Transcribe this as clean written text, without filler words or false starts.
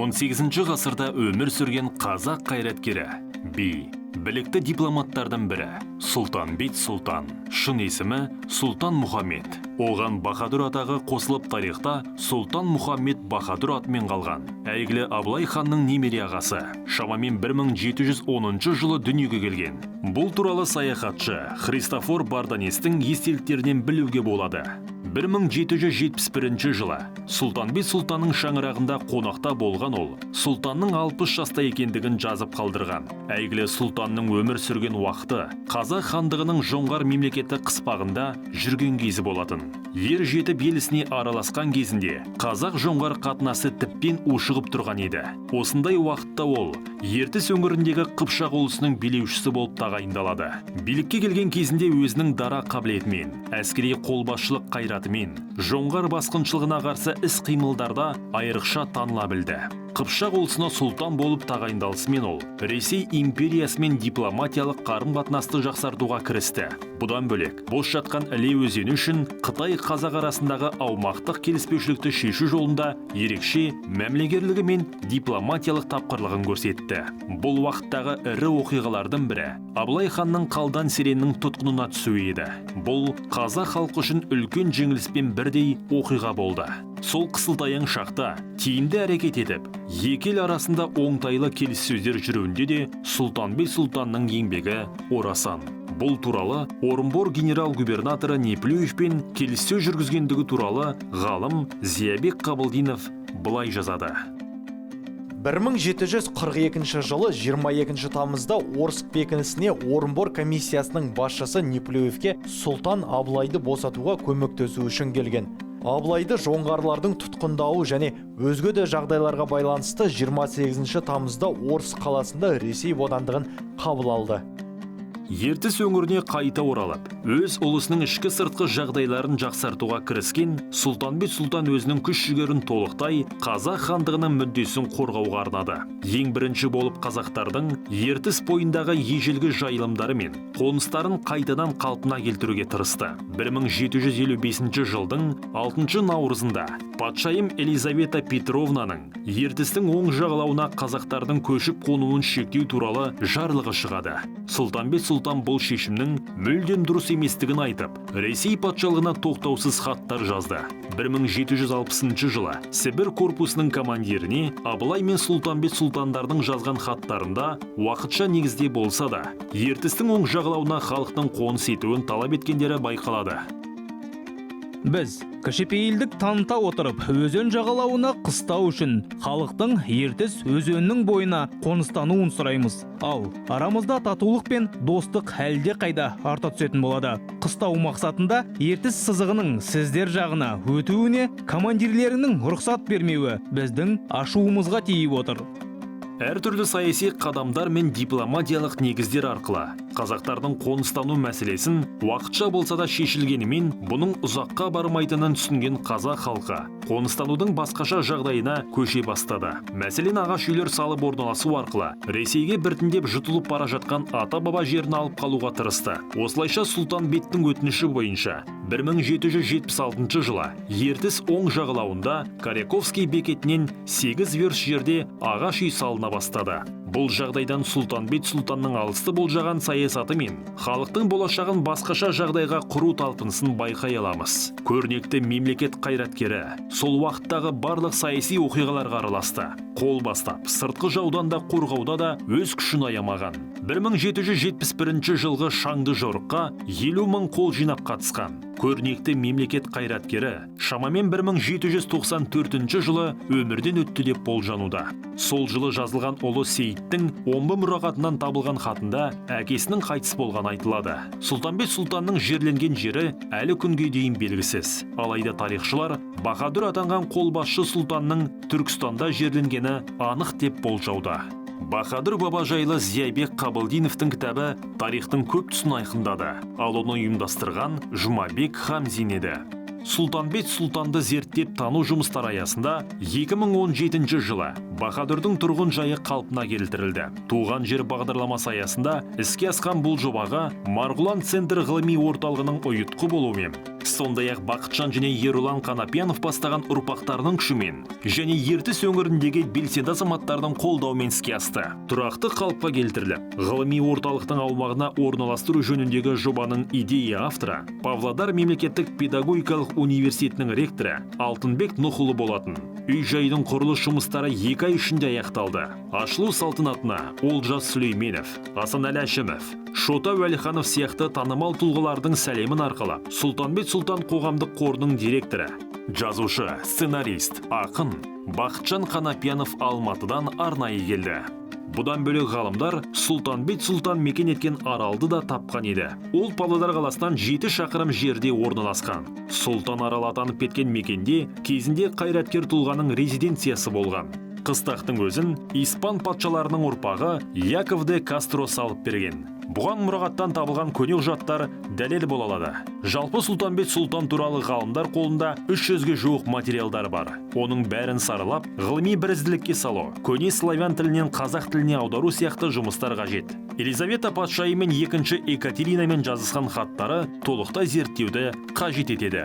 18 ғасырда өмір сүрген қазақ қайраткері, би, білікті дипломаттардың бірі Сұлтанбет Сұлтан. Шын есімі Сұлтан Мұхаммед. Оған Бахадүр атағы қосылып тарихта Сұлтан Мұхаммед Бахадүр атымен қалған. Әйгілі Абылай ханның немере ағасы. Шамамен 1710 жылы дүниеге келген. Бұл туралы саяхатшы Христофор Барданестің естеліктерінен білуге болады. 1771 жылы Сұлтанбет Сұлтанның шаңырағында қонақта болған ол, сұлтанның 60 жаста екендігін жазып қалдырған. Әйгілі сұлтанның өмір сүрген уақыты Қазақ хандығының жоңғар мемлекеті қыспағында жүрген кезі болатын. Ер жетіп елісіне араласқан кезінде қазақ жоңғар қатынасы тіптен ушығып тұрған еді. Осындай уақытта ол Ертіс өңіріндегі Қыпшақ ұлысының билеушісі болып тағайындалады. Билікке келген кезінде өзінің дара қабілетімен, әскери қолбасшылық қайратымен, жоңғар басқыншылығына қарсы іс-қимылдарда айрықша таныла білді. Қыпшақ ұлысына сұлтан болып тағайындалысымен ол Ресей империясымен дипломатиялық қарым-қатынасты жақсартуға кірісті. Бұдан бөлек, бос жатқан Іле өзені үшін Қытай-Қазақ арасындағы аумақтық келіспеушілікті шешу жолында ерекше мәмілегерлігі мен дипломатиялық тапқырлығын көрсетті. Бұл уақыттағы ірі оқиғалардың бірі Абылай ханның Қалдан Сереннің тұтқынына түсуі еді. Бұл қазақ халқы үшін үлкен жеңіліспен бірдей оқиға болды. Сол қысылтаяң шақта тиімді әрекет етіп, екі ел арасында оңтайлы келіссөздер жүруінде де Сұлтанбет Сұлтанның еңбегі орасан. Бұл туралы Орынбор генерал-губернаторы Неплюевпен келіссөз жүргізгендігі туралы ғалым Зиябек Қабылдинов былай жазады. 1742 жылы 22 тамызда Орск бекінісіне Орынбор комиссиясының басшысы Неплюевке Сұлтан Абылайды босатуға көмектесу үшін келген. Абылайды жоңғарлардың тұтқындауы және өзге де жағдайларға байланысты 28 тамызда Орск қаласында Ресей бодандығын қабыл алды. Ертіс өңіріне қайта оралып, өз ұлысының ішкі сыртқы жағдайларын жақсартуға кіріскен Сұлтанбет Сұлтан өзінің күш-жігерін толықтай қазақ хандығының мүддесін қорғауға арнады. Ең бірінші болып қазақтардың Ертіс бойындағы ежелгі жайылымдары мен қоныстарын қайтадан қалпына келтіруге тырысты. 1755 жылдың 6 наурызында патшайым Елизавета Петровнаның Ертістің оң жағалауына қазақтардың көшіп қонуын шектеу туралы жарлығы шығады. Сұлтанбет Сұлтан бұл шешімнің мүлдем дұрыс еместігін айтып, Ресей патшалығына тоқтаусыз хаттар жазды. 1760 жылы Сібір корпусының командиріне Абылай мен Сұлтанбет Сұлтандардың жазған хаттарында уақытша негізде болса да, Ертістің оң жағалауына халықтың қоныс етуін талап еткендері байқалады. Біз кішіпейілдік таныта отырып, өзен жағалауына қыстау үшін халықтың Ертіс өзенінің бойына қоныстануын сұраймыз. Ал арамызда татулық пен достық әлде қайда арта түсетін болады. Қыстау мақсатында Ертіс сызығының сіздер жағына өтуіне командирлерінің рұқсат бермеуі біздің ашуымызға тиіп отыр. Әртүрлі саяси қадамдар мен дипломатиялық негіздер арқылы қазақтардың қоныстану мәселесін уақытша болса да шешілгенімен, бұның ұзаққа бармайтынын түсінген қазақ халқы қоныстанудың басқаша жағдайына көше бастады. Мәселен, ағаш үйлер салып орналасу арқылы Ресейге біртіндеп жұтылып бара жатқан ата-баба жерін алып қалуға тырысты. Осылайша Сұлтанбеттің өтініші бойынша 1776 жылы Ертіс оң жағалауында Коряковский бекетінен 8 верст жерде ағаш үй салына бастады. Бұл жағдайдан Сұлтанбет Сұлтанның алысты болжаған саясаты мен халықтың болашағын басқаша жағдайға құру талпынысын байқай аламыз. Көрнекті мемлекет қайраткері сол уақыттағы барлық саяси оқиғаларға араласты. Қол бастап, сыртқы жаудан да қорғауда да өз күшін аямаған. 1771 жылғы шаңды жорыққа 50 мың қол жинап қатысқан. Көрнекті мемлекет қайраткері шамамен 1794 жылы өмірден өтті деп болжануда. Сол жылы жазылған ұлы Сейіттің омбы мұрағатынан табылған хатында әкесінің қайтыс болған айтылады. Сұлтанбет Сұлтанның жерленген жері әлі күнге дейін белгісіз. Алайда тарихшылар Бахадүр атанған қолбасшы сұлтанның Түркістанда жерленгені анық деп болжауда. Бахадүр баба жайлы Зиябек Қабылдиновтың кітабы тарихтың көп тұсын айқындады, ал оны ұйымдастырған Жұмабек Хамзин еді. Сұлтанбет Сұлтанды зерттеп тану жұмыстар аясында 2017 жылы Бахадүрдің тұрғын жайы қалпына келтірілді. Туған жер бағдарламасы аясында іске асқан бұл жобаға Марғұлан Центр ғылыми орталығының ұйытқы болуымен Сондай-ақ Бақытжан және Ерұлан Қанапиянов бастаған ұрпақтарының күшімен және ертіс өңіріндегі белсенді азаматтардың қолдауымен іске асты. Тұрақты қалыпқа келтіріліп, ғылыми орталықтың аумағына орналастыру жөніндегі жобаның идея авторы Павлодар мемлекеттік педагогикалық университетінің ректоры Алтынбек Нұхұлы болатын. Үй-жайдың құрылыс жұмыстары 2 ай ішінде аяқталды. Ашылу салтанатына Олжас Сүлейменов, Асанәлі Әшімов, Шота Уәлиханов сияқты танымал тұлғалардың сәлемін арқалап, Сұлтанбет Сұлтан қоғамдық қорының директоры, жазушы, сценарист, ақын Бақытжан Қанапиянов Алматыдан арнайы келді. Бұдан бөлек ғалымдар Сұлтанбет Сұлтан мекен еткен аралды да тапқан еді. Ол Павлодар қаласынан 7 шақырым жерде орналасқан. Сұлтан арал атанып кеткен мекенде кезінде қайраткер тұлғаның резиденциясы болған. Қыстақтың өзін испан патшаларының ұрпағы Яков де Кастро салып берген. Бұған мұрағаттан табылған көне құжаттар дәлел бола алады. Жалпы Сұлтанбет Сұлтан туралы ғалымдар қолында 300-ге жуық материалдар бар. Оның бәрін саралап, ғылыми бірізділікке салу, көне славян тілінен қазақ тіліне аудару сияқты жұмыстар қажет. Елизавета патшайым мен 2-ші Екатеринамен жазысқан хаттары толықтай зерттеуді қажет етеді.